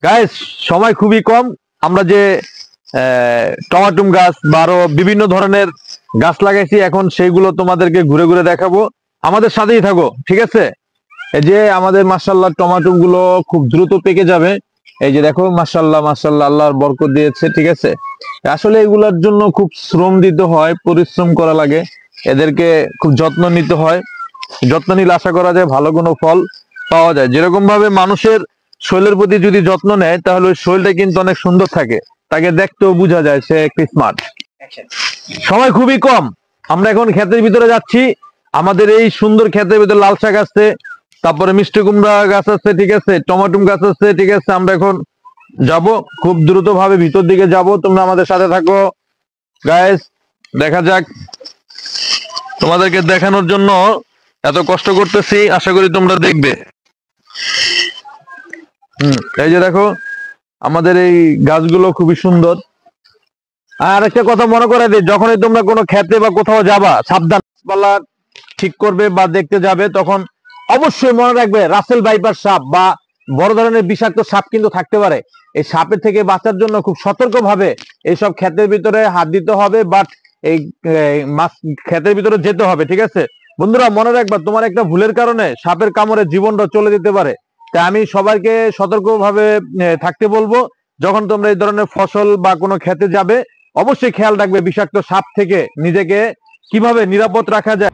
Guys, সময় খুবই কম। আমরা যে টমাটুম গাছ বা আরো বিভিন্ন ধরনের গাছ লাগাইছি, এখন সেইগুলো তোমাদেরকে ঘুরে ঘুরে দেখাবো। আমাদের সাথেই থাকো, ঠিক আছে? এই যে আমাদের মাশাআল্লাহ টমাটুম গুলো খুব দ্রুত পেকে যাবে। এই যে দেখো, মাশাআল্লাহ মাশাআল্লাহ, আল্লাহর বরকত দিয়েছে, ঠিক আছে? আসলে এগুলোর জন্য খুব শ্রম দিতে হয়, পরিশ্রম করা লাগে, এদেরকে খুব যত্ন নিতে হয়। যত্ন নিলে আশা করা যায় ভালো কোনো ফল পাওয়া যায়। যেরকম ভাবে মানুষের শরীরের প্রতি যদি যত্ন নেয়, তাহলে ওই শরীরটা কিন্তু অনেক সুন্দর থাকে, তাকে দেখতেও বোঝা যায় সে একটি স্মার্ট। সময় খুবই কম। আমরা এখন ক্ষেতের ভিতরে যাচ্ছি। আমাদের এই সুন্দর ক্ষেতের ভিতরে লাল শাক আছে, তারপরে মিষ্টি কুমড়া গাছ আছে, ঠিক আছে, টমাটুম গাছ আছে, ঠিক আছে। আমরা এখন যাব, খুব দ্রুত ভাবে ভিতর দিকে যাব। তোমরা আমাদের সাথে থাকো গাইস, দেখা যাক। তোমাদেরকে দেখানোর জন্য এত কষ্ট করতেছি, আশা করি তোমরা দেখবে। এই যে দেখো, আমাদের এই গাছগুলো খুবই সুন্দর। আর একটা কথা মনে করে দিই, যখনই তোমরা কোনো খেতে বা কোথাও যাবা, সাবধান। গাছপালা ঠিক করবে বা দেখতে যাবে, তখন অবশ্যই মনে রাখবে রাসেল ভাইপার সাপ বা বড় ধরনের বিষাক্ত সাপ কিন্তু থাকতে পারে। এই সাপের থেকে বাঁচার জন্য খুব সতর্ক ভাবে এইসব ক্ষেতের ভিতরে হাত দিতে হবে, বাট এই মাছ ক্ষেতের ভিতরে যেতে হবে, ঠিক আছে? বন্ধুরা, মনে রাখবা, তোমার একটা ভুলের কারণে সাপের কামড়ে জীবনটা চলে যেতে পারে। তাই আমি সবাইকে সতর্ক ভাবে থাকতে বলবো। যখন তোমরা এই ধরনের ফসল বা কোনো ক্ষেতে যাবে, অবশ্যই খেয়াল রাখবে বিষাক্ত সাপ থেকে নিজেকে কিভাবে নিরাপদ রাখা যায়।